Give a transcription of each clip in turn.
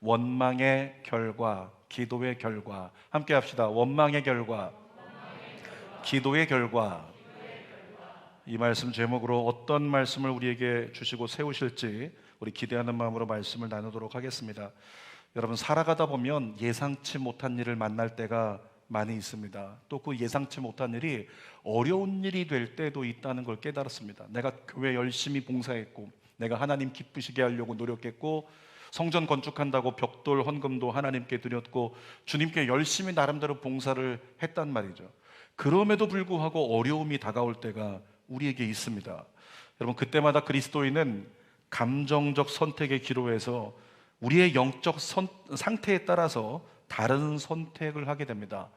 원망의 결과, 기도의 결과. 함께 합시다. 원망의 결과, 기도의 결과. 이 말씀 제목으로 어떤 말씀을 우리에게 주시고 세우실지 우리 기대하는 마음으로 말씀을 나누도록 하겠습니다. 여러분, 살아가다 보면 예상치 못한 일을 만날 때가 많이 있습니다. 또 그 예상치 못한 일이 어려운 일이 될 때도 있다는 걸 깨달았습니다. 내가 교회 열심히 봉사했고, 내가 하나님 기쁘시게 하려고 노력했고, 성전 건축한다고 벽돌 헌금도 하나님께 드렸고, 주님께 열심히 나름대로 봉사를 했단 말이죠. 그럼에도 불구하고 어려움이 다가올 때가 우리에게 있습니다. 여러분, 그때마다 그리스도인은 감정적 선택의 기로에서 우리의 영적 상태에 따라서 다른 선택을 하게 됩니다.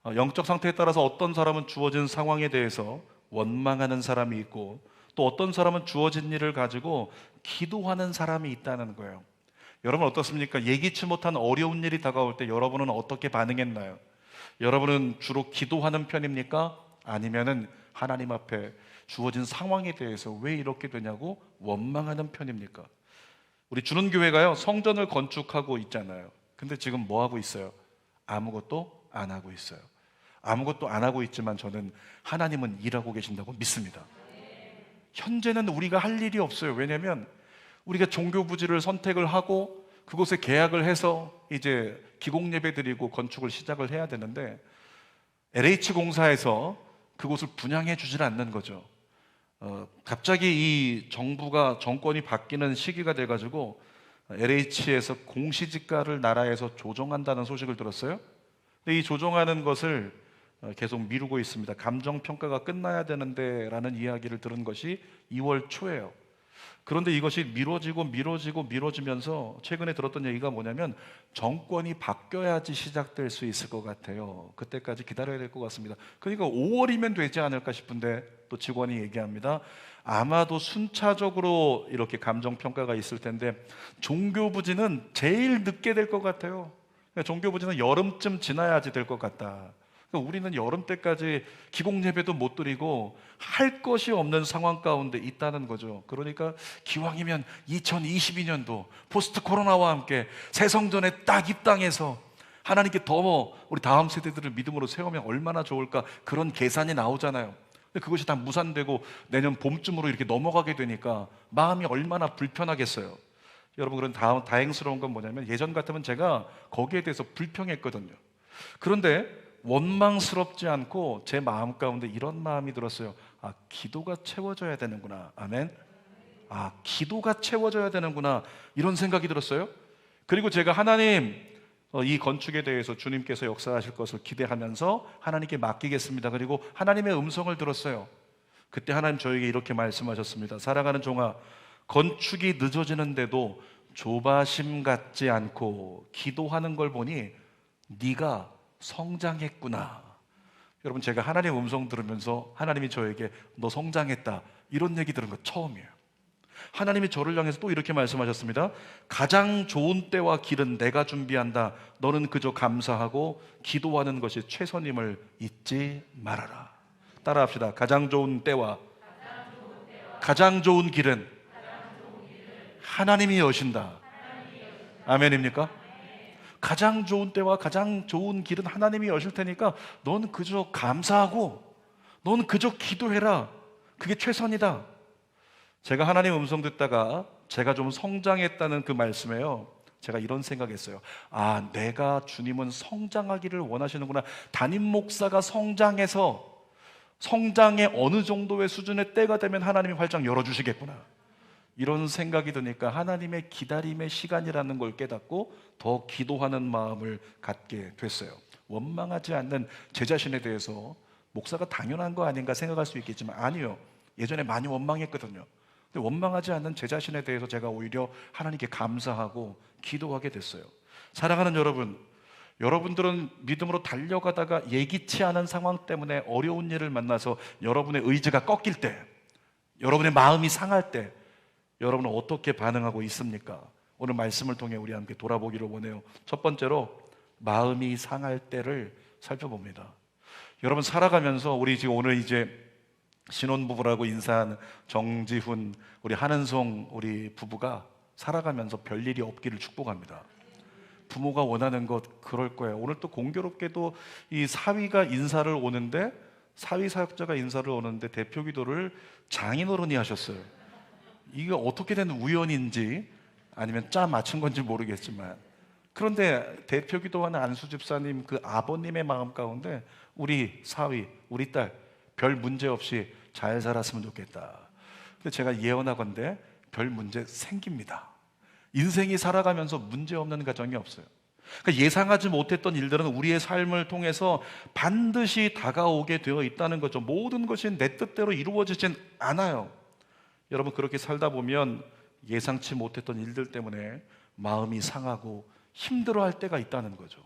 영적 상태에 따라서 어떤 사람은 주어진 상황에 대해서 원망하는 사람이 있고, 또 어떤 사람은 주어진 일을 가지고 기도하는 사람이 있다는 거예요. 여러분 어떻습니까? 예기치 못한 어려운 일이 다가올 때 여러분은 어떻게 반응했나요? 여러분은 주로 기도하는 편입니까? 아니면은 하나님 앞에 주어진 상황에 대해서 왜 이렇게 되냐고 원망하는 편입니까? 우리 주는 교회가요, 성전을 건축하고 있잖아요. 근데 지금 뭐 하고 있어요? 아무것도 안 하고 있어요. 아무것도 안 하고 있지만 저는 하나님은 일하고 계신다고 믿습니다. 현재는 우리가 할 일이 없어요. 왜냐하면 우리가 종교 부지를 선택을 하고 그곳에 계약을 해서 이제 기공 예배 드리고 건축을 시작을 해야 되는데, LH공사에서 그곳을 분양해 주질 않는 거죠. 갑자기 이 정권이 바뀌는 시기가 돼가지고 LH에서 공시지가를 나라에서 조정한다는 소식을 들었어요. 근데 이 조정하는 것을 계속 미루고 있습니다. 감정평가가 끝나야 되는데 라는 이야기를 들은 것이 2월 초예요. 그런데 이것이 미뤄지면서 최근에 들었던 얘기가 뭐냐면, 정권이 바뀌어야지 시작될 수 있을 것 같아요. 그때까지 기다려야 될 것 같습니다. 그러니까 5월이면 되지 않을까 싶은데, 또 직원이 얘기합니다. 아마도 순차적으로 이렇게 감정평가가 있을 텐데 종교부지는 제일 늦게 될 것 같아요. 종교부지는 여름쯤 지나야지 될 것 같다. 우리는 여름 때까지 기공 예배도 못 드리고 할 것이 없는 상황 가운데 있다는 거죠. 그러니까 기왕이면 2022년도 포스트 코로나와 함께 새 성전에 딱 입당해서 하나님께 더 우리 다음 세대들을 믿음으로 세우면 얼마나 좋을까, 그런 계산이 나오잖아요. 근데 그것이 다 무산되고 내년 봄쯤으로 이렇게 넘어가게 되니까 마음이 얼마나 불편하겠어요. 여러분, 그런 다행스러운 건 뭐냐면, 예전 같으면 제가 거기에 대해서 불평했거든요. 그런데 원망스럽지 않고 제 마음 가운데 이런 마음이 들었어요. 아, 기도가 채워져야 되는구나. 아멘. 아, 기도가 채워져야 되는구나, 이런 생각이 들었어요. 그리고 제가 하나님, 이 건축에 대해서 주님께서 역사하실 것을 기대하면서 하나님께 맡기겠습니다. 그리고 하나님의 음성을 들었어요. 그때 하나님 저에게 이렇게 말씀하셨습니다. 사랑하는 종아, 건축이 늦어지는데도 조바심 갖지 않고 기도하는 걸 보니 네가 성장했구나. 여러분, 제가 하나님의 음성 들으면서 하나님이 저에게 너 성장했다, 이런 얘기 들은 거 처음이에요. 하나님이 저를 향해서 또 이렇게 말씀하셨습니다. 가장 좋은 때와 길은 내가 준비한다. 너는 그저 감사하고 기도하는 것이 최선임을 잊지 말아라. 따라합시다. 가장 좋은 때와 가장 좋은 길은 하나님이 여신다. 아멘입니까? 가장 좋은 때와 가장 좋은 길은 하나님이 여실 테니까 넌 그저 감사하고 넌 그저 기도해라. 그게 최선이다. 제가 하나님 음성 듣다가 제가 좀 성장했다는 그 말씀에요, 제가 이런 생각했어요. 아, 내가 주님은 성장하기를 원하시는구나. 담임 목사가 성장해서 성장의 어느 정도의 수준의 때가 되면 하나님이 활짝 열어주시겠구나, 이런 생각이 드니까 하나님의 기다림의 시간이라는 걸 깨닫고 더 기도하는 마음을 갖게 됐어요. 원망하지 않는 제 자신에 대해서 목사가 당연한 거 아닌가 생각할 수 있겠지만 아니요. 예전에 많이 원망했거든요. 근데 원망하지 않는 제 자신에 대해서 제가 오히려 하나님께 감사하고 기도하게 됐어요. 사랑하는 여러분, 여러분들은 믿음으로 달려가다가 예기치 않은 상황 때문에 어려운 일을 만나서 여러분의 의지가 꺾일 때, 여러분의 마음이 상할 때 여러분은 어떻게 반응하고 있습니까? 오늘 말씀을 통해 우리 함께 돌아보기를 원해요. 첫 번째로 마음이 상할 때를 살펴봅니다. 여러분, 살아가면서 우리 지금 오늘 이제 신혼부부라고 인사한 정지훈, 우리 한은송 우리 부부가 살아가면서 별일이 없기를 축복합니다. 부모가 원하는 것 그럴 거예요. 오늘 또 공교롭게도 이 사위가 인사를 오는데, 사위 사역자가 인사를 오는데 대표 기도를 장인어른이 하셨어요. 이게 어떻게 된 우연인지 아니면 짜 맞춘 건지 모르겠지만, 그런데 대표 기도하는 안수 집사님 그 아버님의 마음 가운데 우리 사위, 우리 딸 별 문제 없이 잘 살았으면 좋겠다. 근데 제가 예언하건대 별 문제 생깁니다. 인생이 살아가면서 문제 없는 가정이 없어요. 그러니까 예상하지 못했던 일들은 우리의 삶을 통해서 반드시 다가오게 되어 있다는 거죠. 모든 것이 내 뜻대로 이루어지진 않아요. 여러분, 그렇게 살다 보면 예상치 못했던 일들 때문에 마음이 상하고 힘들어할 때가 있다는 거죠.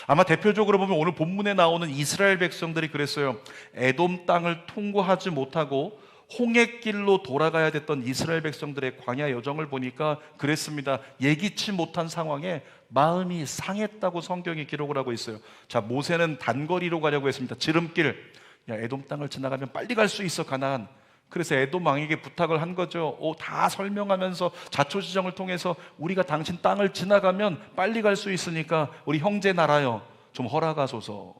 아마 대표적으로 보면 오늘 본문에 나오는 이스라엘 백성들이 그랬어요. 에돔 땅을 통과하지 못하고 홍해길로 돌아가야 됐던 이스라엘 백성들의 광야 여정을 보니까 그랬습니다. 예기치 못한 상황에 마음이 상했다고 성경이 기록을 하고 있어요. 자, 모세는 단거리로 가려고 했습니다. 지름길, 야, 에돔 땅을 지나가면 빨리 갈 수 있어, 가나안. 그래서 에돔 왕에게 부탁을 한 거죠. 다 설명하면서 자초지정을 통해서 우리가 당신 땅을 지나가면 빨리 갈 수 있으니까 우리 형제 나라요, 좀 허락하소서.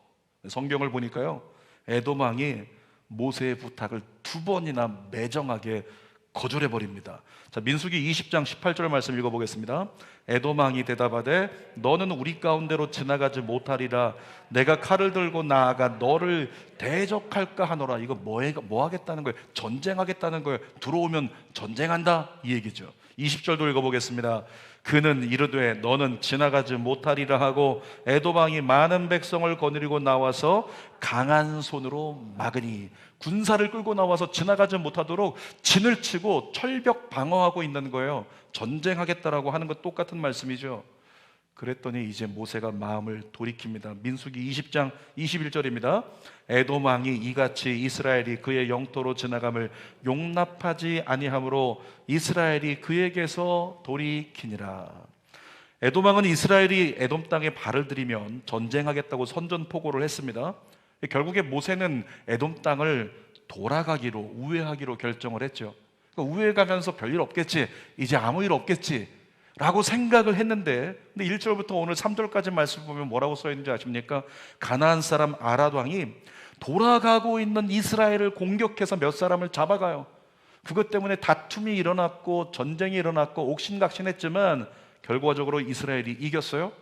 성경을 보니까요, 에돔 왕이 모세의 부탁을 2번이나 매정하게 거절해 버립니다. 자, 민수기 20장 18절 말씀 읽어보겠습니다. 에돔 왕이 대답하되 너는 우리 가운데로 지나가지 못하리라. 내가 칼을 들고 나아가 너를 대적할까 하노라. 이거 뭐 하겠다는 거예요? 전쟁하겠다는 거예요. 들어오면 전쟁한다, 이 얘기죠. 20절도 읽어보겠습니다. 그는 이르되 너는 지나가지 못하리라 하고 에돔 왕이 많은 백성을 거느리고 나와서 강한 손으로 막으니, 군사를 끌고 나와서 지나가지 못하도록 진을 치고 철벽 방어하고 있는 거예요. 전쟁하겠다라고 하는 것 똑같은 말씀이죠. 그랬더니 이제 모세가 마음을 돌이킵니다. 민수기 20장 21절입니다. 에돔 왕이 이같이 이스라엘이 그의 영토로 지나감을 용납하지 아니하므로 이스라엘이 그에게서 돌이키니라. 에돔 왕은 이스라엘이 에돔 땅에 발을 들이면 전쟁하겠다고 선전포고를 했습니다. 결국에 모세는 에돔 땅을 돌아가기로, 우회하기로 결정을 했죠. 그러니까 우회 가면서 별일 없겠지, 이제 아무 일 없겠지 라고 생각을 했는데, 근데 1절부터 오늘 3절까지 말씀 보면 뭐라고 써 있는지 아십니까? 가나안 사람 아랏 왕이 돌아가고 있는 이스라엘을 공격해서 몇 사람을 잡아가요. 그것 때문에 다툼이 일어났고 전쟁이 일어났고 옥신각신했지만 결과적으로 이스라엘이 이겼어요.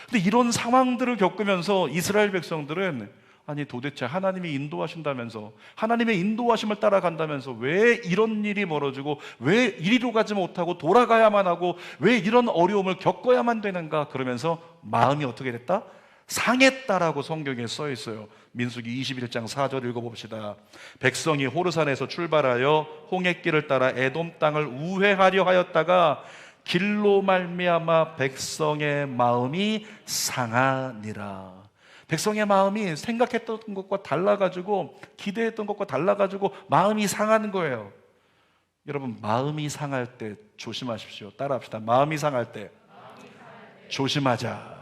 근데 이런 상황들을 겪으면서 이스라엘 백성들은, 아니 도대체 하나님이 인도하신다면서, 하나님의 인도하심을 따라간다면서 왜 이런 일이 벌어지고 왜 이리로 가지 못하고 돌아가야만 하고 왜 이런 어려움을 겪어야만 되는가, 그러면서 마음이 어떻게 됐다? 상했다라고 성경에 써 있어요. 민수기 21장 4절 읽어봅시다. 백성이 호르산에서 출발하여 홍해길을 따라 에돔 땅을 우회하려 하였다가 길로 말미암아 백성의 마음이 상하니라. 백성의 마음이 생각했던 것과 달라가지고, 기대했던 것과 달라가지고 마음이 상하는 거예요. 여러분, 마음이 상할 때 조심하십시오. 따라합시다. 마음이 상할 때 조심하자.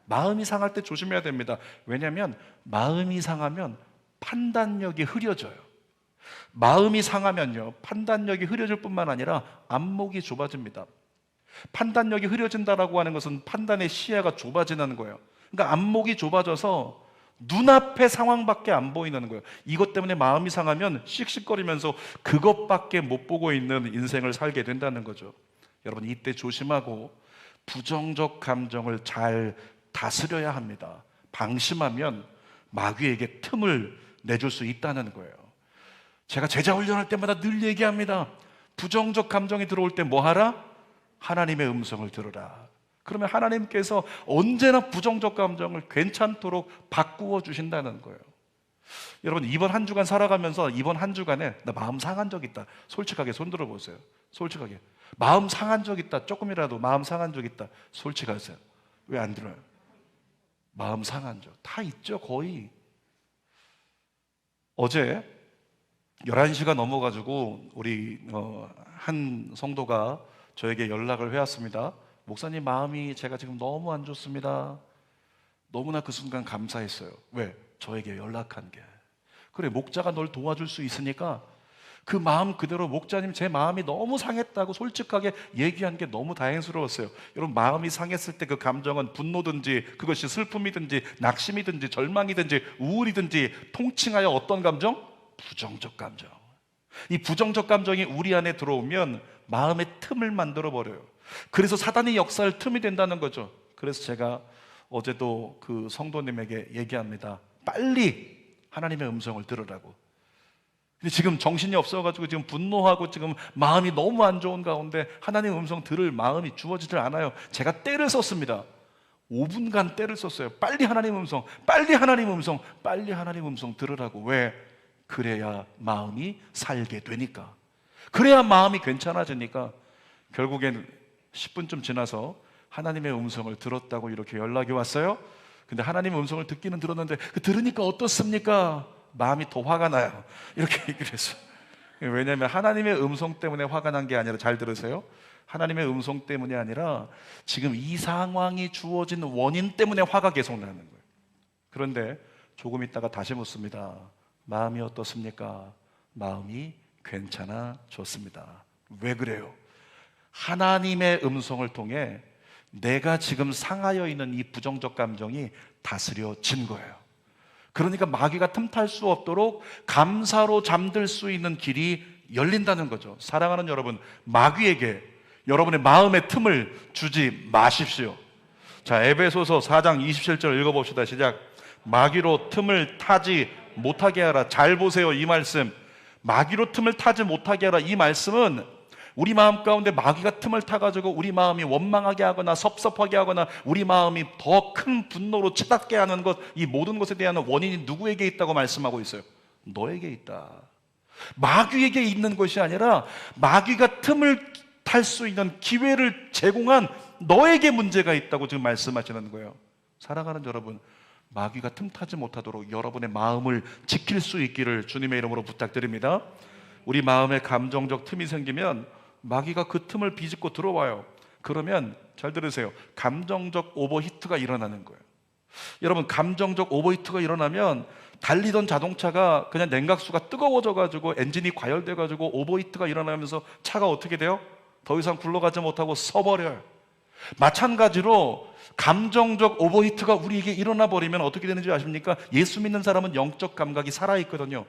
마음이 상할 때 조심해야 됩니다. 왜냐하면 마음이 상하면 판단력이 흐려져요. 마음이 상하면요, 판단력이 흐려질 뿐만 아니라 안목이 좁아집니다. 판단력이 흐려진다라고 하는 것은 판단의 시야가 좁아지는 거예요. 그러니까 안목이 좁아져서 눈앞의 상황밖에 안 보이는 거예요. 이것 때문에 마음이 상하면 씩씩거리면서 그것밖에 못 보고 있는 인생을 살게 된다는 거죠. 여러분, 이때 조심하고 부정적 감정을 잘 다스려야 합니다. 방심하면 마귀에게 틈을 내줄 수 있다는 거예요. 제가 제자 훈련할 때마다 늘 얘기합니다. 부정적 감정이 들어올 때 뭐 하라? 하나님의 음성을 들으라. 그러면 하나님께서 언제나 부정적 감정을 괜찮도록 바꾸어 주신다는 거예요. 여러분, 이번 한 주간 살아가면서 이번 한 주간에 나 마음 상한 적 있다, 솔직하게 손 들어보세요. 솔직하게. 마음 상한 적 있다, 조금이라도 마음 상한 적 있다, 솔직하세요. 왜 안 들어요? 마음 상한 적 다 있죠, 거의. 어제 11시가 넘어가지고 우리 한 성도가 저에게 연락을 해왔습니다. 목사님, 마음이 제가 지금 너무 안 좋습니다. 너무나 그 순간 감사했어요. 왜? 저에게 연락한 게. 그래, 목자가 널 도와줄 수 있으니까 그 마음 그대로 목자님 제 마음이 너무 상했다고 솔직하게 얘기한 게 너무 다행스러웠어요. 여러분, 마음이 상했을 때 그 감정은 분노든지 그것이 슬픔이든지 낙심이든지 절망이든지 우울이든지 통칭하여 어떤 감정? 부정적 감정. 이 부정적 감정이 우리 안에 들어오면 마음의 틈을 만들어 버려요. 그래서 사단이 역사할 틈이 된다는 거죠. 그래서 제가 어제도 그 성도님에게 얘기합니다. 빨리 하나님의 음성을 들으라고. 근데 지금 정신이 없어가지고 지금 분노하고 지금 마음이 너무 안 좋은 가운데 하나님의 음성 들을 마음이 주어지질 않아요. 제가 때를 썼습니다. 5분간 때를 썼어요. 빨리 하나님의 음성, 빨리 하나님의 음성, 빨리 하나님의 음성 들으라고. 왜? 그래야 마음이 살게 되니까. 그래야 마음이 괜찮아지니까. 결국엔 10분쯤 지나서 하나님의 음성을 들었다고 이렇게 연락이 왔어요. 근데 하나님의 음성을 듣기는 들었는데 들으니까 어떻습니까? 마음이 더 화가 나요. 이렇게 얘기를 했어요. 왜냐하면 하나님의 음성 때문에 화가 난 게 아니라, 잘 들으세요, 하나님의 음성 때문이 아니라 지금 이 상황이 주어진 원인 때문에 화가 계속 나는 거예요. 그런데 조금 있다가 다시 묻습니다. 마음이 어떻습니까? 마음이 괜찮아졌습니다. 왜 그래요? 하나님의 음성을 통해 내가 지금 상하여 있는 이 부정적 감정이 다스려진 거예요. 그러니까 마귀가 틈탈 수 없도록 감사로 잠들 수 있는 길이 열린다는 거죠. 사랑하는 여러분, 마귀에게 여러분의 마음의 틈을 주지 마십시오. 자, 에베소서 4장 27절 읽어봅시다. 시작. 마귀로 틈을 타지 못하게 하라. 잘 보세요, 이 말씀. 마귀로 틈을 타지 못하게 하라. 이 말씀은 우리 마음 가운데 마귀가 틈을 타가지고 우리 마음이 원망하게 하거나 섭섭하게 하거나 우리 마음이 더 큰 분노로 치닫게 하는 것, 이 모든 것에 대한 원인이 누구에게 있다고 말씀하고 있어요? 너에게 있다. 마귀에게 있는 것이 아니라 마귀가 틈을 탈 수 있는 기회를 제공한 너에게 문제가 있다고 지금 말씀하시는 거예요. 사랑하는 여러분, 마귀가 틈타지 못하도록 여러분의 마음을 지킬 수 있기를 주님의 이름으로 부탁드립니다. 우리 마음에 감정적 틈이 생기면 마귀가 그 틈을 비집고 들어와요. 그러면 잘 들으세요. 감정적 오버히트가 일어나는 거예요. 여러분, 감정적 오버히트가 일어나면 달리던 자동차가 그냥 냉각수가 뜨거워져가지고 엔진이 과열돼가지고 오버히트가 일어나면서 차가 어떻게 돼요? 더 이상 굴러가지 못하고 서버려요. 마찬가지로 감정적 오버히트가 우리에게 일어나 버리면 어떻게 되는지 아십니까? 예수 믿는 사람은 영적 감각이 살아있거든요.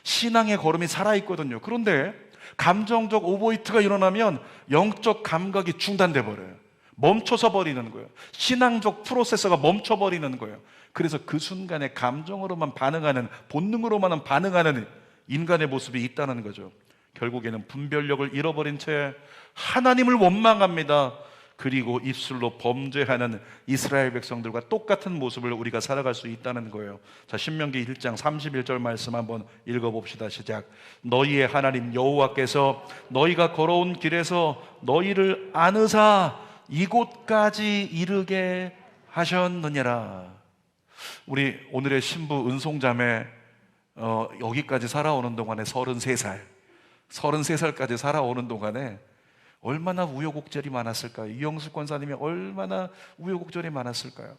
신앙의 걸음이 살아있거든요. 그런데 감정적 오버히트가 일어나면 영적 감각이 중단돼 버려요. 멈춰서 버리는 거예요. 신앙적 프로세서가 멈춰버리는 거예요. 그래서 그 순간에 감정으로만 반응하는, 본능으로만 반응하는 인간의 모습이 있다는 거죠. 결국에는 분별력을 잃어버린 채 하나님을 원망합니다. 그리고 입술로 범죄하는 이스라엘 백성들과 똑같은 모습을 우리가 살아갈 수 있다는 거예요. 자, 신명기 1장 31절 말씀 한번 읽어봅시다. 시작. 너희의 하나님 여호와께서 너희가 걸어온 길에서 너희를 안으사 이곳까지 이르게 하셨느니라. 우리 오늘의 신부 은송자매 여기까지 살아오는 동안에 33살까지 살아오는 동안에 얼마나 우여곡절이 많았을까요? 이영숙 권사님이 얼마나 우여곡절이 많았을까요?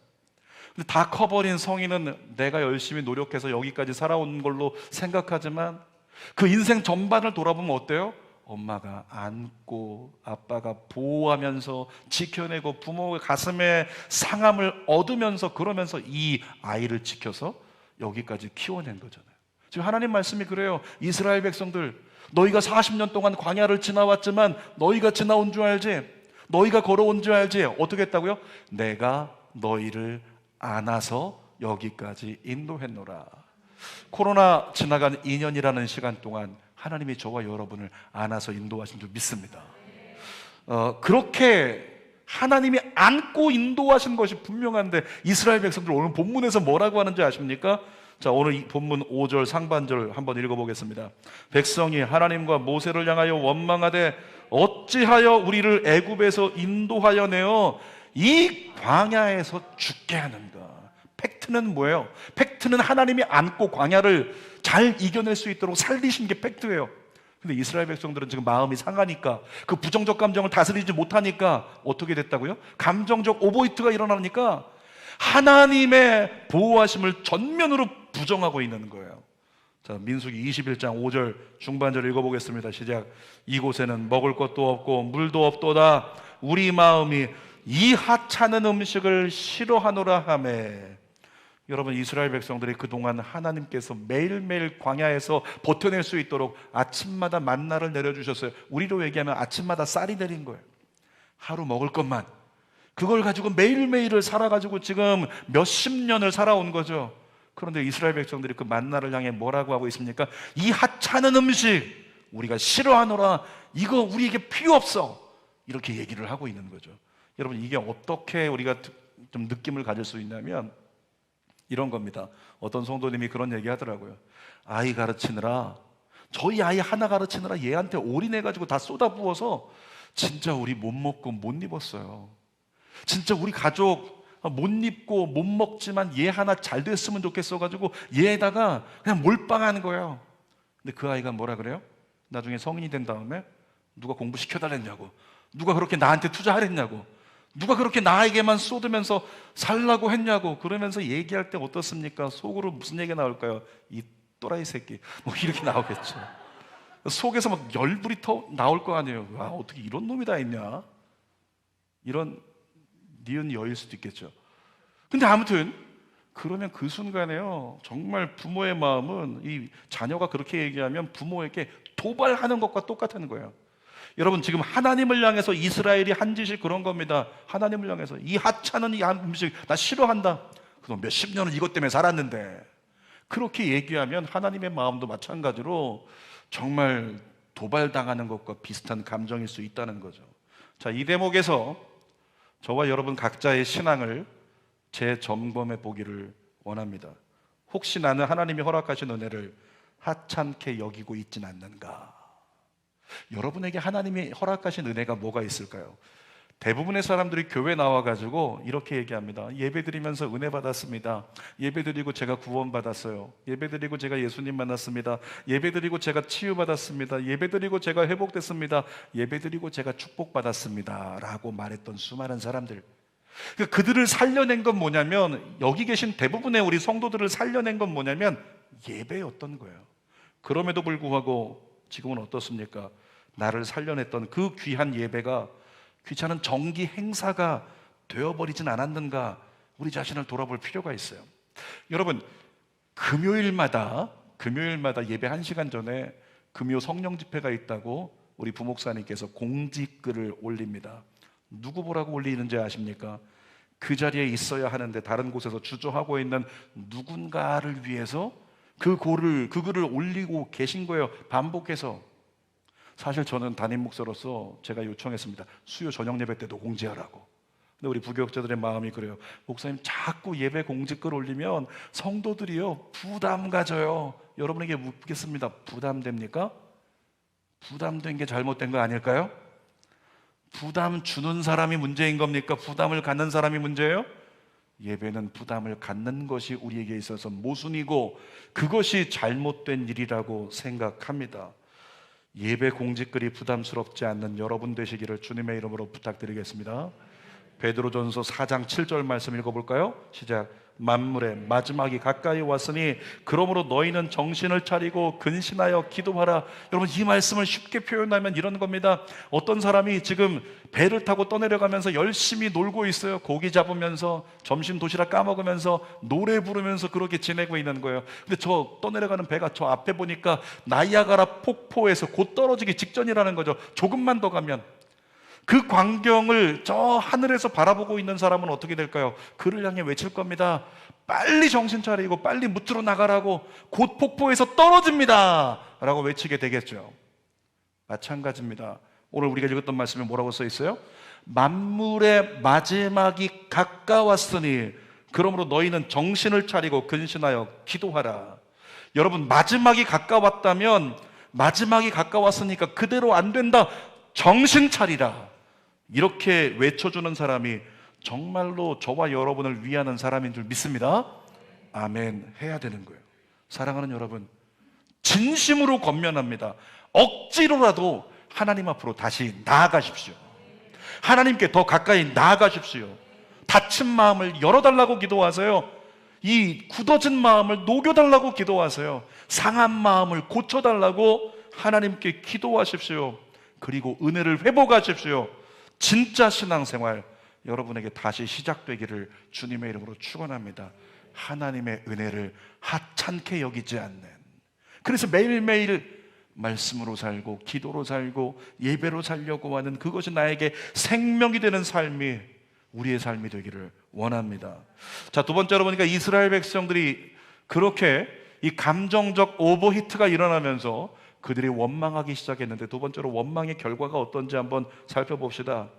근데 다 커버린 성인은 내가 열심히 노력해서 여기까지 살아온 걸로 생각하지만 그 인생 전반을 돌아보면 어때요? 엄마가 안고 아빠가 보호하면서 지켜내고 부모의 가슴에 상함을 얻으면서 그러면서 이 아이를 지켜서 여기까지 키워낸 거잖아요. 지금 하나님 말씀이 그래요. 이스라엘 백성들, 너희가 40년 동안 광야를 지나왔지만 너희가 지나온 줄 알지? 너희가 걸어온 줄 알지? 어떻게 했다고요? 내가 너희를 안아서 여기까지 인도했노라. 코로나 지나간 2년이라는 시간 동안 하나님이 저와 여러분을 안아서 인도하신 줄 믿습니다. 그렇게 하나님이 안고 인도하신 것이 분명한데 이스라엘 백성들 오늘 본문에서 뭐라고 하는지 아십니까? 자, 오늘 이 본문 5절 상반절 한번 읽어보겠습니다. 백성이 하나님과 모세를 향하여 원망하되 어찌하여 우리를 애굽에서 인도하여 내어 이 광야에서 죽게 하는가. 팩트는 뭐예요? 팩트는 하나님이 안고 광야를 잘 이겨낼 수 있도록 살리신 게 팩트예요. 근데 이스라엘 백성들은 지금 마음이 상하니까, 그 부정적 감정을 다스리지 못하니까 어떻게 됐다고요? 감정적 오버히트가 일어나니까 하나님의 보호하심을 전면으로 부정하고 있는 거예요. 자, 민수기 21장 5절 중반절 읽어보겠습니다. 시작. 이곳에는 먹을 것도 없고 물도 없도다. 우리 마음이 이 하찮은 음식을 싫어하노라 하매. 여러분, 이스라엘 백성들이 그동안 하나님께서 매일매일 광야에서 버텨낼 수 있도록 아침마다 만나를 내려주셨어요. 우리로 얘기하면 아침마다 쌀이 내린 거예요. 하루 먹을 것만. 그걸 가지고 매일매일을 살아가지고 지금 몇십 년을 살아온 거죠. 그런데 이스라엘 백성들이 그 만나를 향해 뭐라고 하고 있습니까? 이 하찮은 음식 우리가 싫어하노라. 이거 우리에게 필요 없어. 이렇게 얘기를 하고 있는 거죠. 여러분, 이게 어떻게 우리가 좀 느낌을 가질 수 있냐면 이런 겁니다. 어떤 성도님이 그런 얘기 하더라고요. 아이 가르치느라, 저희 아이 하나 가르치느라 얘한테 올인해가지고 다 쏟아부어서 진짜 우리 못 먹고 못 입었어요. 진짜 우리 가족 못 입고 못 먹지만 얘 하나 잘 됐으면 좋겠어가지고 얘에다가 그냥 몰빵하는 거예요. 근데 그 아이가 뭐라 그래요? 나중에 성인이 된 다음에 누가 공부 시켜달랬냐고, 누가 그렇게 나한테 투자하랬냐고, 누가 그렇게 나에게만 쏟으면서 살라고 했냐고 그러면서 얘기할 때 어떻습니까? 속으로 무슨 얘기가 나올까요? 이 또라이 새끼 뭐 이렇게 나오겠죠. 속에서 막 열불이 나올 거 아니에요. 와, 어떻게 이런 놈이 다 있냐, 이런 니은 여일 수도 있겠죠. 근데 아무튼 그러면 그 순간에요, 정말 부모의 마음은 이 자녀가 그렇게 얘기하면 부모에게 도발하는 것과 똑같은 거예요. 여러분, 지금 하나님을 향해서 이스라엘이 한 짓이 그런 겁니다. 하나님을 향해서 이 하찮은 이 음식 나 싫어한다. 그동안 몇십 년을 이것 때문에 살았는데, 그렇게 얘기하면 하나님의 마음도 마찬가지로 정말 도발당하는 것과 비슷한 감정일 수 있다는 거죠. 자, 이 대목에서 저와 여러분 각자의 신앙을 재점검해 보기를 원합니다. 혹시 나는 하나님이 허락하신 은혜를 하찮게 여기고 있진 않는가? 여러분에게 하나님이 허락하신 은혜가 뭐가 있을까요? 대부분의 사람들이 교회 나와가지고 이렇게 얘기합니다. 예배 드리면서 은혜 받았습니다. 예배 드리고 제가 구원 받았어요. 예배 드리고 제가 예수님 만났습니다. 예배 드리고 제가 치유받았습니다. 예배 드리고 제가 회복됐습니다. 예배 드리고 제가 축복받았습니다 라고 말했던 수많은 사람들, 그들을 살려낸 건 뭐냐면, 여기 계신 대부분의 우리 성도들을 살려낸 건 뭐냐면 예배였던 거예요. 그럼에도 불구하고 지금은 어떻습니까? 나를 살려냈던 그 귀한 예배가 귀찮은 정기 행사가 되어버리진 않았는가? 우리 자신을 돌아볼 필요가 있어요. 여러분, 금요일마다 예배 1시간 전에 금요 성령 집회가 있다고 우리 부목사님께서 공지글을 올립니다. 누구 보라고 올리는지 아십니까? 그 자리에 있어야 하는데 다른 곳에서 주저하고 있는 누군가를 위해서 그 글을 올리고 계신 거예요. 반복해서. 사실 저는 담임 목사로서 제가 요청했습니다. 수요 저녁 예배 때도 공지하라고. 근데 우리 부교육자들의 마음이 그래요. 목사님, 자꾸 예배 공지글 올리면 성도들이요 부담 가져요. 여러분에게 묻겠습니다. 부담됩니까? 부담된 게 잘못된 거 아닐까요? 부담 주는 사람이 문제인 겁니까? 부담을 갖는 사람이 문제예요? 예배는 부담을 갖는 것이 우리에게 있어서 모순이고 그것이 잘못된 일이라고 생각합니다. 예배 공지글이 부담스럽지 않는 여러분 되시기를 주님의 이름으로 부탁드리겠습니다. 베드로전서 4장 7절 말씀 읽어볼까요? 시작. 만물의 마지막이 가까이 왔으니 그러므로 너희는 정신을 차리고 근신하여 기도하라. 여러분, 이 말씀을 쉽게 표현하면 이런 겁니다. 어떤 사람이 지금 배를 타고 떠내려가면서 열심히 놀고 있어요. 고기 잡으면서 점심 도시락 까먹으면서 노래 부르면서 그렇게 지내고 있는 거예요. 근데 저 떠내려가는 배가 저 앞에 보니까 나이아가라 폭포에서 곧 떨어지기 직전이라는 거죠. 조금만 더 가면. 그 광경을 저 하늘에서 바라보고 있는 사람은 어떻게 될까요? 그를 향해 외칠 겁니다. 빨리 정신 차리고 빨리 무트로 나가라고, 곧 폭포에서 떨어집니다 라고 외치게 되겠죠. 마찬가지입니다. 오늘 우리가 읽었던 말씀에 뭐라고 써 있어요? 만물의 마지막이 가까웠으니 그러므로 너희는 정신을 차리고 근신하여 기도하라. 여러분, 마지막이 가까웠다면, 마지막이 가까웠으니까 그대로 안 된다, 정신 차리라, 이렇게 외쳐주는 사람이 정말로 저와 여러분을 위하는 사람인 줄 믿습니다. 아멘 해야 되는 거예요. 사랑하는 여러분, 진심으로 권면합니다. 억지로라도 하나님 앞으로 다시 나아가십시오. 하나님께 더 가까이 나아가십시오. 닫힌 마음을 열어달라고 기도하세요. 이 굳어진 마음을 녹여달라고 기도하세요. 상한 마음을 고쳐달라고 하나님께 기도하십시오. 그리고 은혜를 회복하십시오. 진짜 신앙생활 여러분에게 다시 시작되기를 주님의 이름으로 축원합니다. 하나님의 은혜를 하찮게 여기지 않는, 그래서 매일매일 말씀으로 살고 기도로 살고 예배로 살려고 하는, 그것이 나에게 생명이 되는 삶이 우리의 삶이 되기를 원합니다. 자, 두 번째로 보니까 이스라엘 백성들이 그렇게 이 감정적 오버히트가 일어나면서 그들이 원망하기 시작했는데, 두 번째로 원망의 결과가 어떤지 한번 살펴봅시다.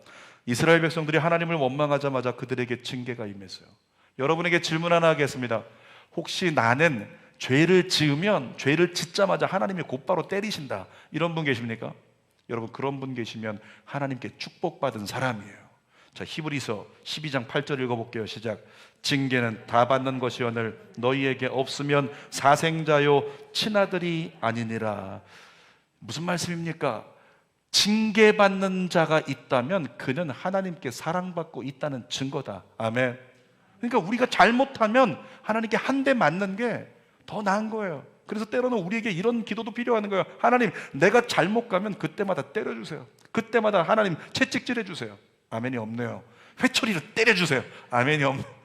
이스라엘 백성들이 하나님을 원망하자마자 그들에게 징계가 임했어요. 여러분에게 질문 하나 하겠습니다. 혹시 나는 죄를 지으면 죄를 짓자마자 하나님이 곧바로 때리신다, 이런 분 계십니까? 여러분, 그런 분 계시면 하나님께 축복받은 사람이에요. 자, 히브리서 12장 8절 읽어볼게요. 시작. 징계는 다 받는 것이오늘 너희에게 없으면 사생자요 친아들이 아니니라. 무슨 말씀입니까? 징계받는 자가 있다면 그는 하나님께 사랑받고 있다는 증거다. 아멘. 그러니까 우리가 잘못하면 하나님께 한 대 맞는 게 더 나은 거예요. 그래서 때로는 우리에게 이런 기도도 필요한 거예요. 하나님, 내가 잘못 가면 그때마다 때려주세요. 그때마다 하나님 채찍질 해주세요. 아멘이 없네요. 회초리를 때려주세요. 아멘이 없네요.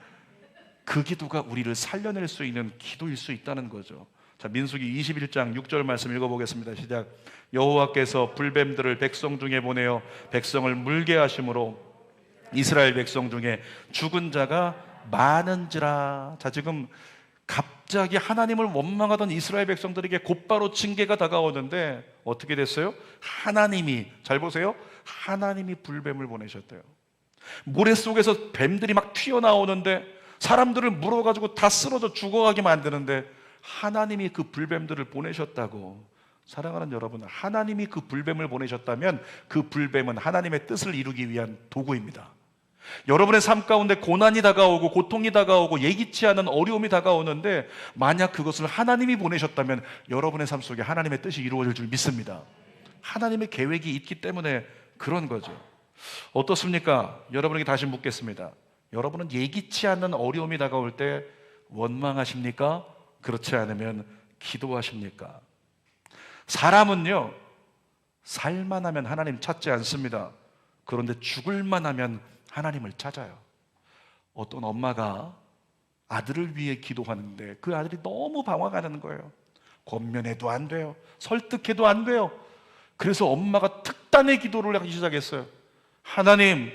그 기도가 우리를 살려낼 수 있는 기도일 수 있다는 거죠. 자, 민수기 21장 6절 말씀 읽어보겠습니다. 시작. 여호와께서 불뱀들을 백성 중에 보내어 백성을 물게 하심으로 이스라엘 백성 중에 죽은 자가 많은지라. 자, 지금 갑자기 하나님을 원망하던 이스라엘 백성들에게 곧바로 징계가 다가오는데 어떻게 됐어요? 하나님이, 잘 보세요, 하나님이 불뱀을 보내셨대요. 모래 속에서 뱀들이 막 튀어나오는데 사람들을 물어가지고 다 쓰러져 죽어가게 만드는데 하나님이 그 불뱀들을 보내셨다고. 사랑하는 여러분, 하나님이 그 불뱀을 보내셨다면 그 불뱀은 하나님의 뜻을 이루기 위한 도구입니다. 여러분의 삶 가운데 고난이 다가오고 고통이 다가오고 예기치 않은 어려움이 다가오는데 만약 그것을 하나님이 보내셨다면 여러분의 삶 속에 하나님의 뜻이 이루어질 줄 믿습니다. 하나님의 계획이 있기 때문에 그런 거죠. 어떻습니까? 여러분에게 다시 묻겠습니다. 여러분은 예기치 않은 어려움이 다가올 때 원망하십니까? 그렇지 않으면 기도하십니까? 사람은요, 살만 하면 하나님 찾지 않습니다. 그런데 죽을만 하면 하나님을 찾아요. 어떤 엄마가 아들을 위해 기도하는데 그 아들이 너무 방황하는 거예요. 권면해도 안 돼요. 설득해도 안 돼요. 그래서 엄마가 특단의 기도를 하기 시작했어요. 하나님,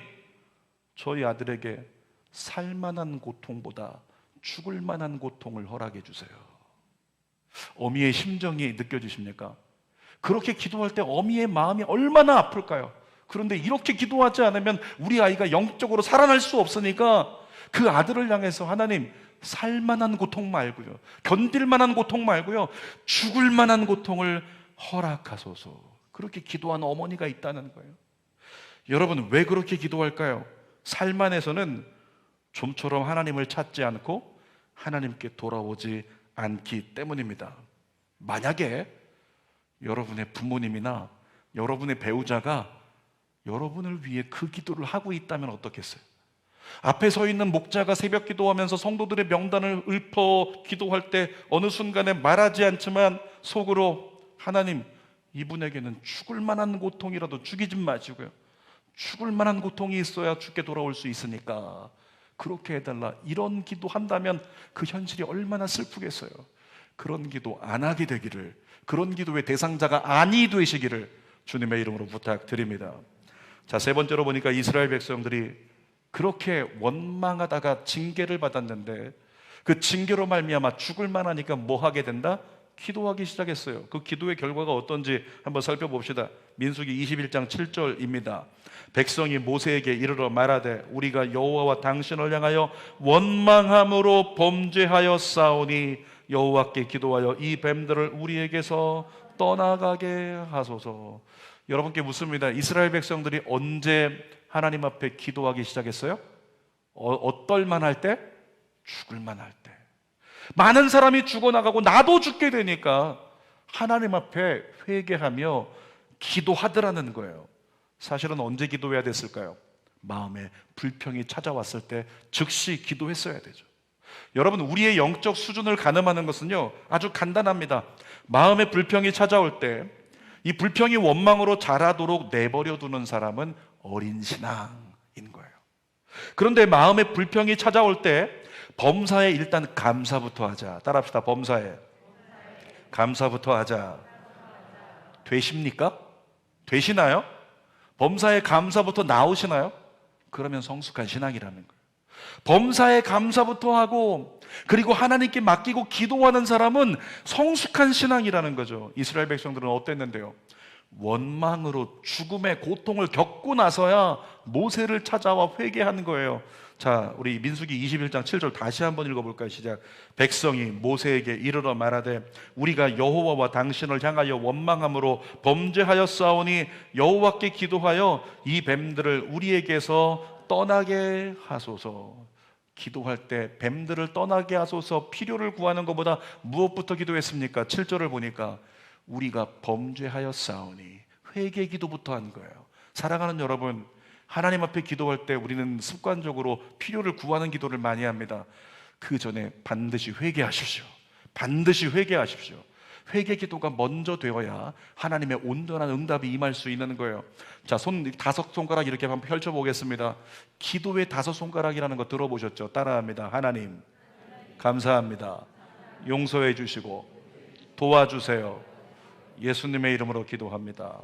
저희 아들에게 살만한 고통보다 죽을 만한 고통을 허락해 주세요. 어미의 심정이 느껴지십니까? 그렇게 기도할 때 어미의 마음이 얼마나 아플까요? 그런데 이렇게 기도하지 않으면 우리 아이가 영적으로 살아날 수 없으니까 그 아들을 향해서 하나님, 살만한 고통 말고요, 견딜 만한 고통 말고요, 죽을 만한 고통을 허락하소서. 그렇게 기도한 어머니가 있다는 거예요. 여러분, 왜 그렇게 기도할까요? 삶 안에서는 좀처럼 하나님을 찾지 않고 하나님께 돌아오지 않기 때문입니다. 만약에 여러분의 부모님이나 여러분의 배우자가 여러분을 위해 그 기도를 하고 있다면 어떻겠어요? 앞에 서 있는 목자가 새벽 기도하면서 성도들의 명단을 읊어 기도할 때 어느 순간에 말하지 않지만 속으로, 하나님, 이분에게는 죽을 만한 고통이라도 죽이지 마시고요, 죽을 만한 고통이 있어야 죽게 돌아올 수 있으니까 그렇게 해달라, 이런 기도 한다면 그 현실이 얼마나 슬프겠어요. 그런 기도 안 하게 되기를, 그런 기도의 대상자가 아니 되시기를 주님의 이름으로 부탁드립니다. 자, 세 번째로 보니까 이스라엘 백성들이 그렇게 원망하다가 징계를 받았는데 그 징계로 말미암아 죽을 만하니까 뭐 하게 된다? 기도하기 시작했어요. 그 기도의 결과가 어떤지 한번 살펴봅시다. 민수기 21장 7절입니다. 백성이 모세에게 이르러 말하되 우리가 여호와와 당신을 향하여 원망함으로 범죄하였사오니 여호와께 기도하여 이 뱀들을 우리에게서 떠나가게 하소서. 여러분께 묻습니다. 이스라엘 백성들이 언제 하나님 앞에 기도하기 시작했어요? 어떨 만할 때? 죽을 만할 때. 많은 사람이 죽어나가고 나도 죽게 되니까 하나님 앞에 회개하며 기도하더라는 거예요. 사실은 언제 기도해야 됐을까요? 마음에 불평이 찾아왔을 때 즉시 기도했어야 되죠. 여러분, 우리의 영적 수준을 가늠하는 것은요, 아주 간단합니다. 마음의 불평이 찾아올 때 이 불평이 원망으로 자라도록 내버려 두는 사람은 어린 신앙인 거예요. 그런데 마음의 불평이 찾아올 때 범사에 일단 감사부터 하자. 따라합시다. 범사에 감사부터 하자. 되십니까? 되시나요? 범사에 감사부터 나오시나요? 그러면 성숙한 신앙이라는 거예요. 범사에 감사부터 하고 그리고 하나님께 맡기고 기도하는 사람은 성숙한 신앙이라는 거죠. 이스라엘 백성들은 어땠는데요? 원망으로 죽음의 고통을 겪고 나서야 모세를 찾아와 회개하는 거예요. 자, 우리 민수기 21장 7절 다시 한번 읽어볼까요? 시작. 백성이 모세에게 이르러 말하되 우리가 여호와와 당신을 향하여 원망함으로 범죄하였사오니 여호와께 기도하여 이 뱀들을 우리에게서 떠나게 하소서. 기도할 때 뱀들을 떠나게 하소서, 필요를 구하는 것보다 무엇부터 기도했습니까? 7절을 보니까 우리가 범죄하였사오니, 회개 기도부터 한 거예요. 사랑하는 여러분, 하나님 앞에 기도할 때 우리는 습관적으로 필요를 구하는 기도를 많이 합니다. 그 전에 반드시 회개하십시오. 반드시 회개하십시오. 회개 기도가 먼저 되어야 하나님의 온전한 응답이 임할 수 있는 거예요. 자, 손 다섯 손가락 이렇게 한번 펼쳐보겠습니다. 기도의 다섯 손가락이라는 거 들어보셨죠? 따라합니다. 하나님, 감사합니다. 용서해 주시고 도와주세요. 예수님의 이름으로 기도합니다.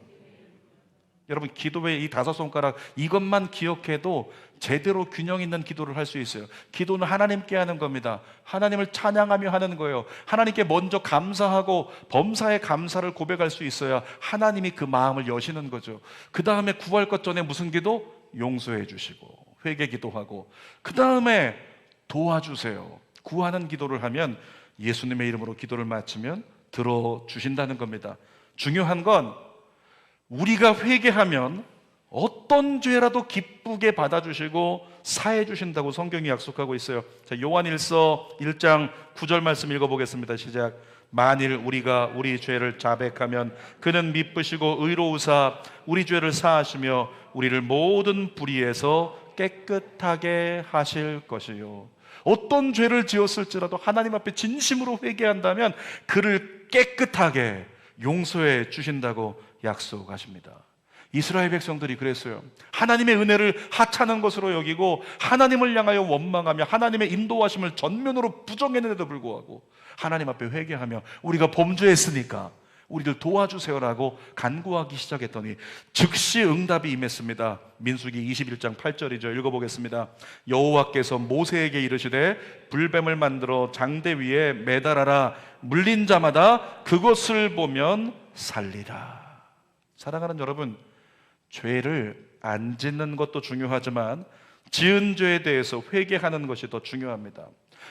여러분, 기도의 이 다섯 손가락 이것만 기억해도 제대로 균형 있는 기도를 할 수 있어요. 기도는 하나님께 하는 겁니다. 하나님을 찬양하며 하는 거예요. 하나님께 먼저 감사하고 범사의 감사를 고백할 수 있어야 하나님이 그 마음을 여시는 거죠. 그 다음에 구할 것 전에 무슨 기도? 용서해 주시고 회개 기도하고 그 다음에 도와주세요. 구하는 기도를 하면 예수님의 이름으로 기도를 마치면 들어주신다는 겁니다. 중요한 건 우리가 회개하면 어떤 죄라도 기쁘게 받아주시고 사해 주신다고 성경이 약속하고 있어요. 자, 요한일서 1장 9절 말씀 읽어보겠습니다. 시작. 만일 우리가 우리 죄를 자백하면 그는 미쁘시고 의로우사 우리 죄를 사하시며 우리를 모든 불의에서 깨끗하게 하실 것이요. 어떤 죄를 지었을지라도 하나님 앞에 진심으로 회개한다면 그를 깨끗하게 용서해 주신다고 약속하십니다. 이스라엘 백성들이 그랬어요. 하나님의 은혜를 하찮은 것으로 여기고 하나님을 향하여 원망하며 하나님의 인도하심을 전면으로 부정했는데도 불구하고 하나님 앞에 회개하며 우리가 범죄했으니까 우리를 도와주세요라고 간구하기 시작했더니 즉시 응답이 임했습니다. 민수기 21장 8절이죠. 읽어보겠습니다. 여호와께서 모세에게 이르시되 불뱀을 만들어 장대 위에 매달아라. 물린 자마다 그것을 보면 살리라. 사랑하는 여러분, 죄를 안 짓는 것도 중요하지만 지은 죄에 대해서 회개하는 것이 더 중요합니다.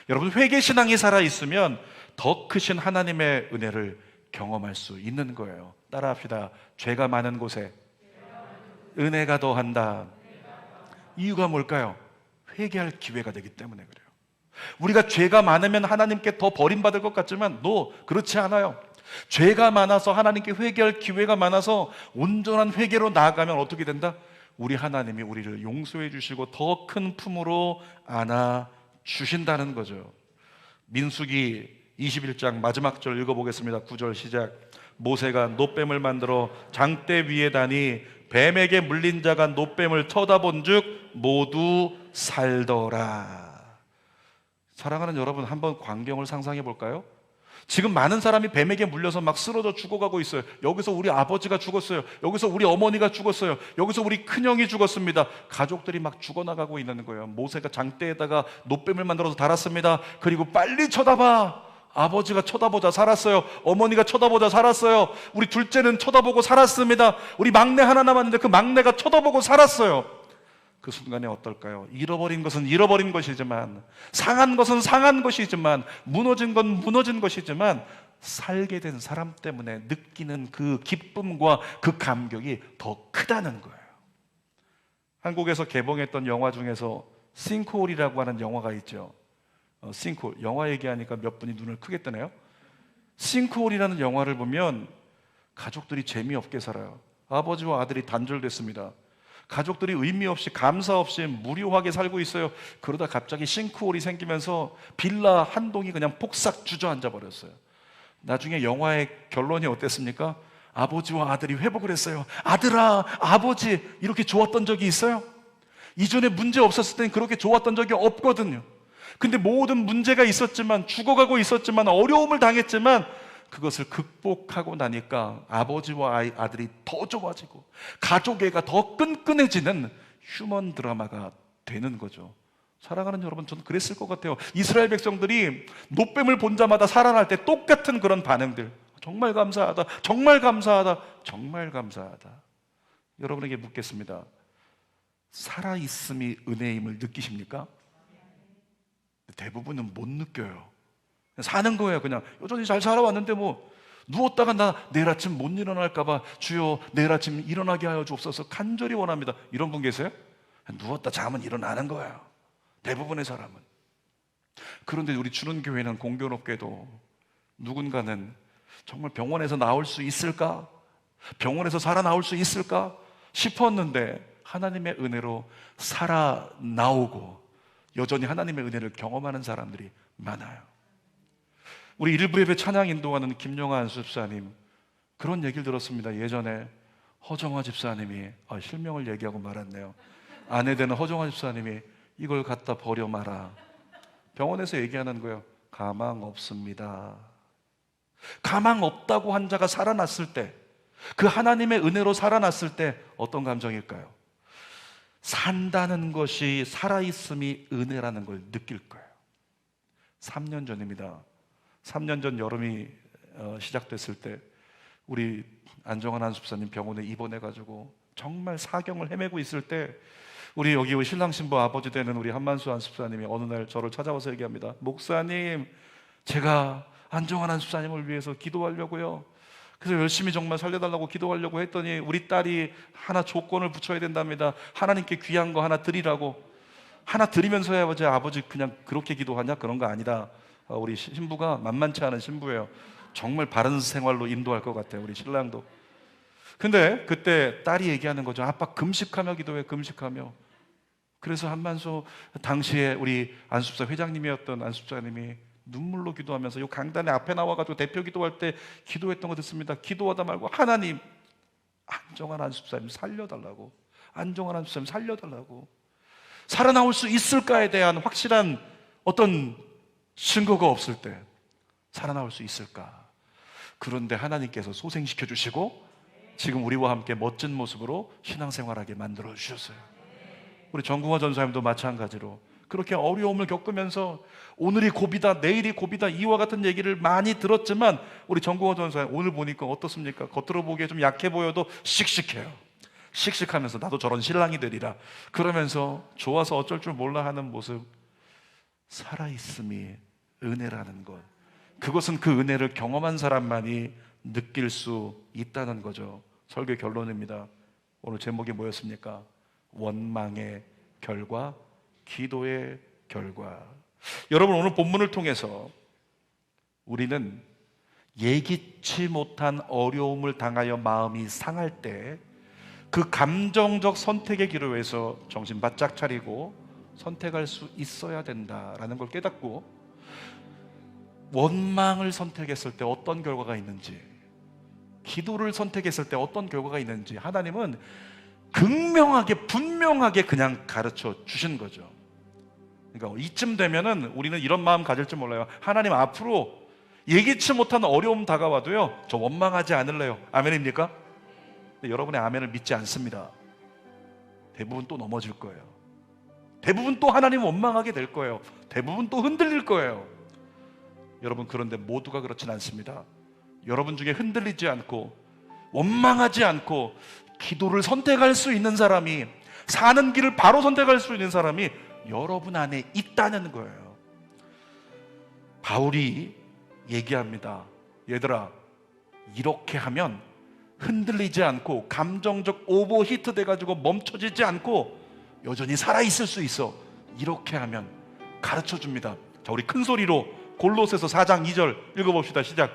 여러분, 회개신앙이 살아있으면 더 크신 하나님의 은혜를 경험할 수 있는 거예요. 따라합시다. 죄가 많은 곳에 은혜가 더한다. 이유가 뭘까요? 회개할 기회가 되기 때문에 그래요. 우리가 죄가 많으면 하나님께 더 버림받을 것 같지만 그렇지 않아요. 죄가 많아서 하나님께 회개할 기회가 많아서 온전한 회개로 나아가면 어떻게 된다? 우리 하나님이 우리를 용서해 주시고 더 큰 품으로 안아 주신다는 거죠. 민수기 21장 마지막 절 읽어보겠습니다. 9절 시작. 모세가 놋뱀을 만들어 장대 위에 다니 뱀에게 물린 자가 놋뱀을 쳐다본 즉 모두 살더라. 사랑하는 여러분, 한번 광경을 상상해 볼까요? 지금 많은 사람이 뱀에게 물려서 막 쓰러져 죽어가고 있어요. 여기서 우리 아버지가 죽었어요. 여기서 우리 어머니가 죽었어요. 여기서 우리 큰형이 죽었습니다. 가족들이 막 죽어나가고 있는 거예요. 모세가 장대에다가 놋뱀을 만들어서 달았습니다. 그리고 빨리 쳐다봐. 아버지가 쳐다보자 살았어요. 어머니가 쳐다보자 살았어요. 우리 둘째는 쳐다보고 살았습니다. 우리 막내 하나 남았는데 그 막내가 쳐다보고 살았어요. 그 순간에 어떨까요? 잃어버린 것은 잃어버린 것이지만, 상한 것은 상한 것이지만, 무너진 건 무너진 것이지만, 살게 된 사람 때문에 느끼는 그 기쁨과 그 감격이 더 크다는 거예요. 한국에서 개봉했던 영화 중에서 싱크홀이라고 하는 영화가 있죠. 싱크홀, 영화 얘기하니까 몇 분이 눈을 크게 뜨네요. 싱크홀이라는 영화를 보면 가족들이 재미없게 살아요. 아버지와 아들이 단절됐습니다. 가족들이 의미 없이 감사 없이 무료하게 살고 있어요. 그러다 갑자기 싱크홀이 생기면서 빌라 한 동이 그냥 폭삭 주저앉아 버렸어요. 나중에 영화의 결론이 어땠습니까? 아버지와 아들이 회복을 했어요. 아들아, 아버지 이렇게 좋았던 적이 있어요? 이전에 문제 없었을 땐 그렇게 좋았던 적이 없거든요. 근데 모든 문제가 있었지만, 죽어가고 있었지만, 어려움을 당했지만 그것을 극복하고 나니까 아버지와 아들이 더 좋아지고 가족애가 더 끈끈해지는 휴먼 드라마가 되는 거죠. 사랑하는 여러분, 저는 그랬을 것 같아요. 이스라엘 백성들이 노뱀을 본 자마다 살아날 때 똑같은 그런 반응들. 정말 감사하다, 정말 감사하다, 정말 감사하다. 여러분에게 묻겠습니다. 살아있음이 은혜임을 느끼십니까? 대부분은 못 느껴요. 사는 거예요. 그냥 여전히 잘 살아왔는데 뭐 누웠다가 나 내일 아침 못 일어날까 봐 주여 내일 아침 일어나게 하여 주옵소서 간절히 원합니다. 이런 분 계세요? 누웠다 자면 일어나는 거예요. 대부분의 사람은. 그런데 우리 주는 교회는 공교롭게도 누군가는 정말 병원에서 나올 수 있을까? 병원에서 살아나올 수 있을까? 싶었는데 하나님의 은혜로 살아나오고 여전히 하나님의 은혜를 경험하는 사람들이 많아요. 우리 일부 예배 찬양 인도하는 김용환 집사님, 그런 얘기를 들었습니다. 예전에 허정화 집사님이 실명을 얘기하고 말았네요. 아내 되는 허정화 집사님이 이걸 갖다 버려 마라. 병원에서 얘기하는 거예요. 가망 없습니다. 가망 없다고 한 자가 살아났을 때, 그 하나님의 은혜로 살아났을 때 어떤 감정일까요? 산다는 것이, 살아있음이 은혜라는 걸 느낄 거예요. 3년 전입니다. 3년 전 여름이 시작됐을 때 우리 안정환 안수사님 병원에 입원해가지고 정말 사경을 헤매고 있을 때 우리 여기 신랑 신부 아버지 되는 우리 한만수 안수사님이 어느 날 저를 찾아와서 얘기합니다. 목사님, 제가 안정환 안수사님을 위해서 기도하려고요. 그래서 열심히 정말 살려달라고 기도하려고 했더니 우리 딸이 하나 조건을 붙여야 된답니다. 하나님께 귀한 거 하나 드리라고. 하나 드리면서 해야지 아버지 그냥 그렇게 기도하냐? 그런 거 아니다. 우리 신부가 만만치 않은 신부예요. 정말 바른 생활로 인도할 것 같아요. 우리 신랑도. 근데 그때 딸이 얘기하는 거죠. 아빠 금식하며 기도해, 금식하며. 그래서 한만수 당시에 우리 안수사 회장님이었던 안수사님이 눈물로 기도하면서 이 강단에 앞에 나와가지고 대표 기도할 때 기도했던 거 듣습니다. 기도하다 말고 하나님, 안정환 안수사님 살려달라고, 안정환 안수사님 살려달라고. 살아나올 수 있을까에 대한 확실한 어떤 증거가 없을 때 살아나올 수 있을까? 그런데 하나님께서 소생시켜 주시고 지금 우리와 함께 멋진 모습으로 신앙생활하게 만들어 주셨어요. 우리 정궁화 전사님도 마찬가지로 그렇게 어려움을 겪으면서 오늘이 고비다, 내일이 고비다, 이와 같은 얘기를 많이 들었지만 우리 정궁화 전사님 오늘 보니까 어떻습니까? 겉으로 보기에 좀 약해 보여도 씩씩해요. 씩씩하면서 나도 저런 신랑이 되리라 그러면서 좋아서 어쩔 줄 몰라 하는 모습. 살아있음이 은혜라는 것, 그것은 그 은혜를 경험한 사람만이 느낄 수 있다는 거죠. 설교 결론입니다. 오늘 제목이 뭐였습니까? 원망의 결과, 기도의 결과. 여러분, 오늘 본문을 통해서 우리는 예기치 못한 어려움을 당하여 마음이 상할 때 그 감정적 선택의 기로에서 정신 바짝 차리고 선택할 수 있어야 된다라는 걸 깨닫고, 원망을 선택했을 때 어떤 결과가 있는지, 기도를 선택했을 때 어떤 결과가 있는지 하나님은 극명하게 분명하게 그냥 가르쳐 주신 거죠. 그러니까 이쯤 되면은 우리는 이런 마음 가질 줄 몰라요. 하나님, 앞으로 예기치 못한 어려움 다가와도요 저 원망하지 않을래요. 아멘입니까? 근데 여러분의 아멘을 믿지 않습니다. 대부분 또 넘어질 거예요. 대부분 또 하나님 원망하게 될 거예요. 대부분 또 흔들릴 거예요. 여러분, 그런데 모두가 그렇진 않습니다. 여러분 중에 흔들리지 않고 원망하지 않고 기도를 선택할 수 있는 사람이, 사는 길을 바로 선택할 수 있는 사람이 여러분 안에 있다는 거예요. 바울이 얘기합니다. 얘들아, 이렇게 하면 흔들리지 않고 감정적 오버히트 돼가지고 멈춰지지 않고 여전히 살아있을 수 있어. 이렇게 하면 가르쳐 줍니다. 자, 우리 큰 소리로 골로새서 4장 2절 읽어봅시다. 시작.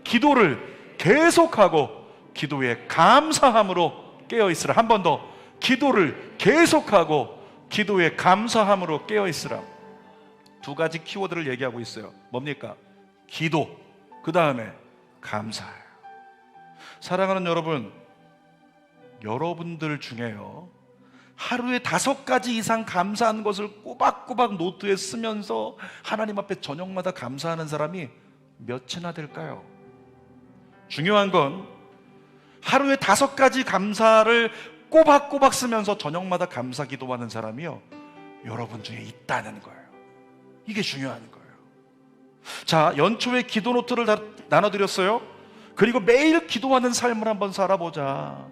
기도를 계속하고 기도에 감사함으로 깨어있으라. 한 번 더. 기도를 계속하고 기도에 감사함으로 깨어있으라. 두 가지 키워드를 얘기하고 있어요. 뭡니까? 기도, 그 다음에 감사예요. 사랑하는 여러분, 여러분들 중에요, 하루에 5가지 이상 감사한 것을 꼬박꼬박 노트에 쓰면서 하나님 앞에 저녁마다 감사하는 사람이 몇이나 될까요? 중요한 건 하루에 5가지 감사를 꼬박꼬박 쓰면서 저녁마다 감사 기도하는 사람이요, 여러분 중에 있다는 거예요. 이게 중요한 거예요. 자, 연초에 기도 노트를 나눠드렸어요. 그리고 매일 기도하는 삶을 한번 살아보자.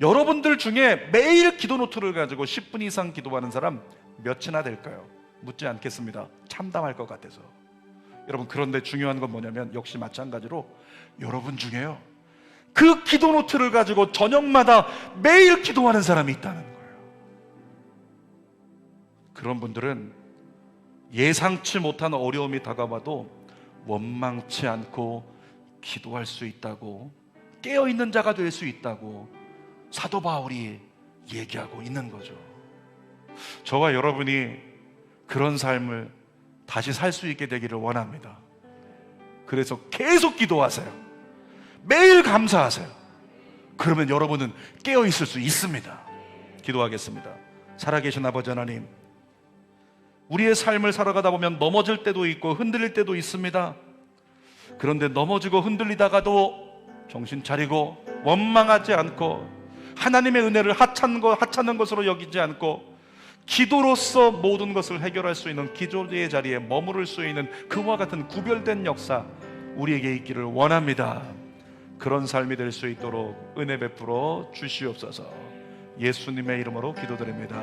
여러분들 중에 매일 기도 노트를 가지고 10분 이상 기도하는 사람 몇이나 될까요? 묻지 않겠습니다. 참담할 것 같아서. 여러분, 그런데 중요한 건 뭐냐면 역시 마찬가지로 여러분 중에요, 그 기도 노트를 가지고 저녁마다 매일 기도하는 사람이 있다는 거예요. 그런 분들은 예상치 못한 어려움이 다가와도 원망치 않고 기도할 수 있다고, 깨어있는 자가 될 수 있다고 사도 바울이 얘기하고 있는 거죠. 저와 여러분이 그런 삶을 다시 살 수 있게 되기를 원합니다. 그래서 계속 기도하세요. 매일 감사하세요. 그러면 여러분은 깨어있을 수 있습니다. 기도하겠습니다. 살아계신 아버지 하나님, 우리의 삶을 살아가다 보면 넘어질 때도 있고 흔들릴 때도 있습니다. 그런데 넘어지고 흔들리다가도 정신 차리고 원망하지 않고 하나님의 은혜를 하찮은 것으로 여기지 않고 기도로서 모든 것을 해결할 수 있는 기도의 자리에 머무를 수 있는 그와 같은 구별된 역사 우리에게 있기를 원합니다. 그런 삶이 될 수 있도록 은혜 베풀어 주시옵소서. 예수님의 이름으로 기도드립니다.